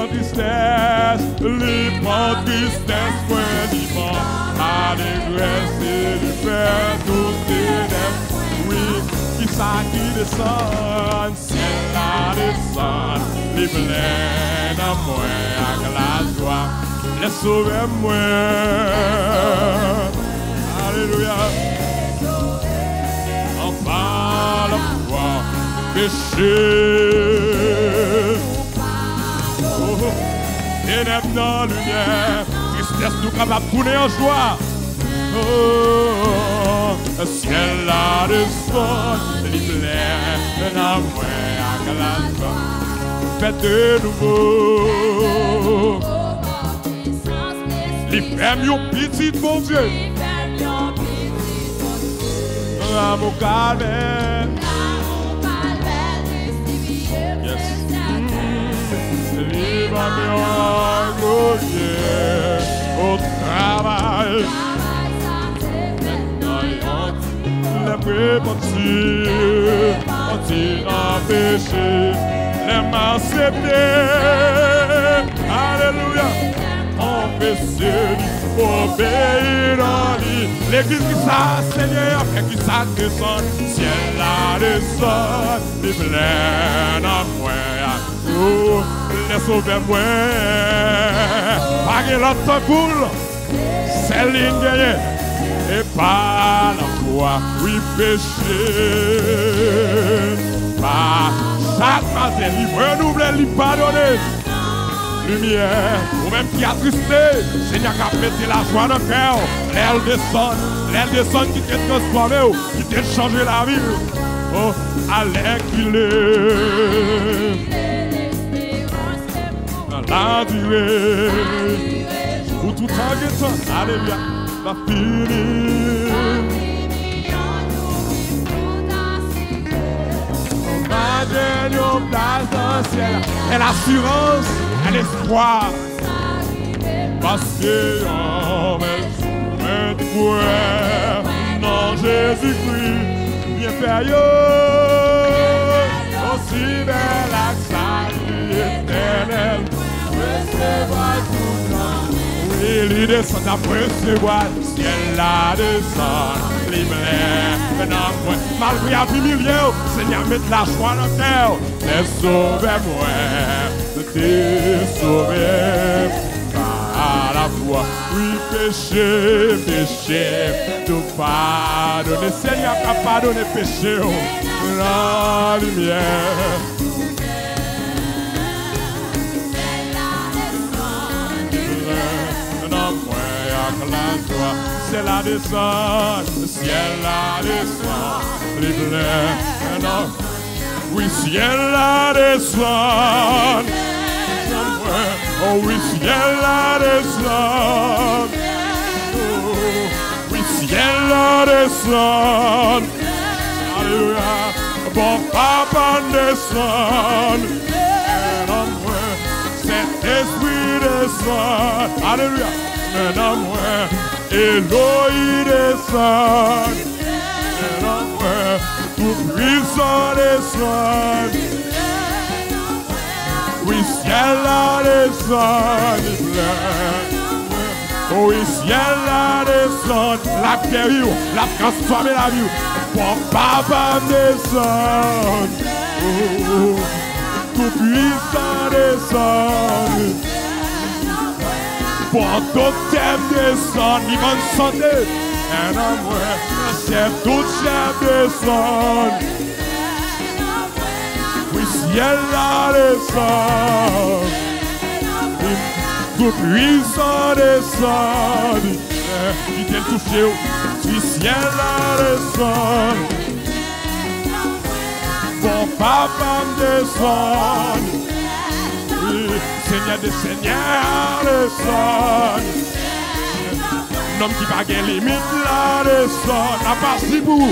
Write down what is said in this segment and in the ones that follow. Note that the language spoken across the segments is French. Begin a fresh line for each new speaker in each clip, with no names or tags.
tristesse, li prend tristesse, point vivant, allégresse et lui fait tout ténèbres. Oui, qui ça qui descend, ciel la descend, li plein d'amour avec la joie, les sauver moi. Alléluia. Enfin la foi, péché. Ténèbres dans la lumière, tristesse nous capable de tourner en joie. Oh, ciel la descend, les plein d'amour avec la joie, faites de nouveau. Les femmes yon petit bon Dieu. Amour calme. Yes. Libre à glorieux au travail. Les prépentis, en péché, les m'accepter. Alléluia. On peut se obéir en lui. L'église qui ça, Seigneur, fait qui ça descend. Ciel la descend, les plein à moi. Oh, les sauver moi. Pas l'autre coule, c'est l'ingénieur. Et par la foi, oui, péché. Par chaque matin, il renouvelle, il pardonne. Lumière, ou même qui a tristé, Seigneur qui a pété la joie dans le cœur, l'aile descend qui t'a transformé, qui t'a changé la vie. Oh, allez qu'il est dans la durée, pour tout temps, alléluia, va finir. On va gagner une place dans le ciel, et l'assurance. L'espoir, parce que on met pouvoir dans Jésus-Christ, bien payé, aussi belle que salut éternel, recevoir tout temps. Oui, il descend après recevoir, ciel la descend, libre, malgré la vie milieu, Seigneur, met la joie dans le cœur, les sauver-moi. T'es sauvé par la foi. Oui, péché, péché, tout pardonner. Seigneur a pardonné péché, la lumière. C'est la descente, le ciel la descente, les bleus, oui, ciel la descente. Oh oui, ciel la descente. Oh, oui, ciel la descente. Alléluia. Bon papa descend. Saint-Esprit descend. Alléluia. Maintenant moi, Elohim descend. Maintenant moi, tout puissant descend. Oui, ciel la descend, oui, ciel la descend, la guérir, la transformer la vie. Bon papa descend, tout puissant descend. Bon totem descend, il va santé. Un homme, chef, tout chef descend. Ciel la descend, tout puissant descend, qui t'est touché, du ciel la descend, bon papa descend, oui, Seigneur des Seigneurs descend, l'homme qui va gagner limite la descend, la partie pour.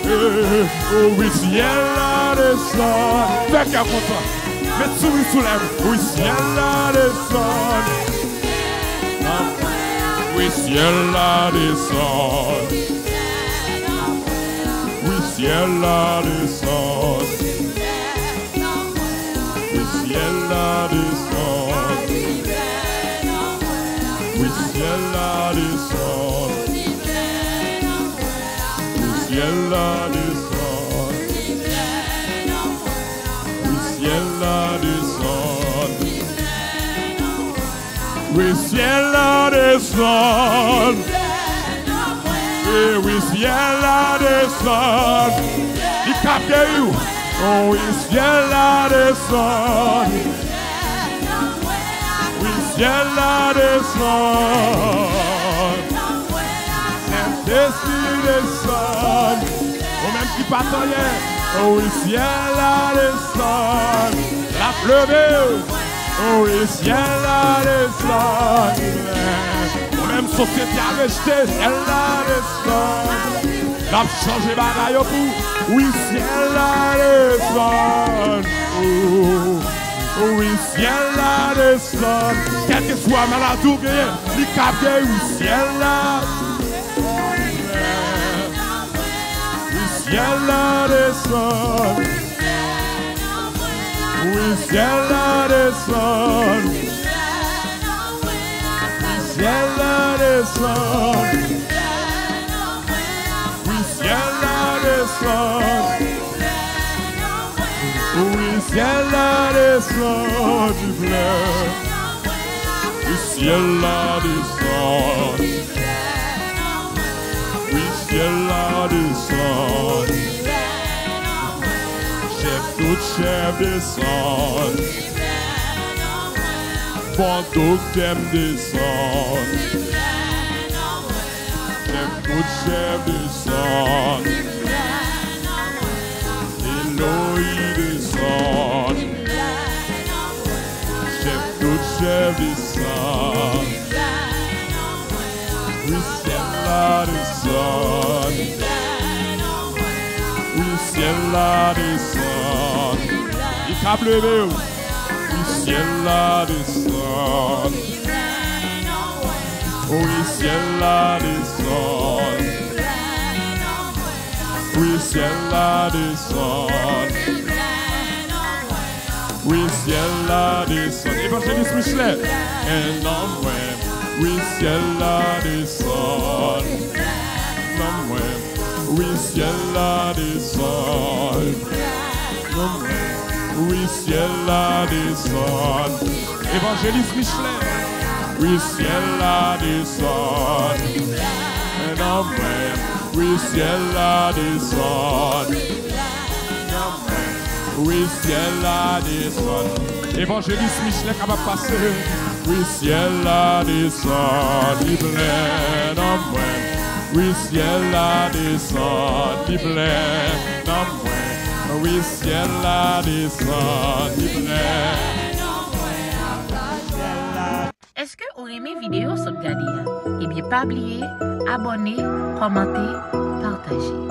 Oh oui, ciel la descend. Fais qu'à content. Mets souris sous lèvres. Oui, ciel la descend. Oui, ciel la descend. Oui, ciel la descend. Oui, ciel la descend. ciel là descend. Oui, ciel là descend. Oui, ciel là descend. Oui, ciel là descend. Il capte you. Oh, oui, ciel là descend. Oui, ciel là descend. Saint-Esprit descend. Oh, même qui patrouille. Oh, oui, ciel là descend. La pleuve. Oh, oui, ciel là descend. Oh, même société a rejeté. Ciel là descend. La changé bagaille au bout. Oui, ciel là descend. Oh, oui, ciel là descend. Quel que soit malade ou bien, il capte, oui, ciel là. Oui, ciel là descend. Oui, ciel là descend. Oui, ciel là descend. Oui, ciel là descend. Oui, ciel là descend du bleu. Oui, ciel là descend. Oui, ciel là descend. Chef, tout chef descend. Fantôme t'aime descend. Chef, tout chef descend. Elohim descend. Chef, tout chef descend. Oui, ciel là descend. Oui, ciel là descend. Il cap levé. Oui, ciel là descend. Oui, ciel là descend. Oui, ciel là descend. Oui, ciel là descend. Évangéliste Michelet. Un homme, ouais. Oui, ciel là descend. Non, ouais. Oui, ciel là descend. Non, ouais. Oui, ciel là descend. Évangéliste Michelet. Oui, ciel là descend. Un homme, ouais. Oui, ciel là descend. Oui, ciel là descend. Évangéliste Michelet qui va passer. Oui, ciel là descend. Il plein en moi. Oui, ciel là descend. Il plein en moi. Oui, ciel là descend. Il plein.
Est-ce que vous aimez vidéo sur Gadia? Eh bien, pas oublier, abonner, commenter, partager.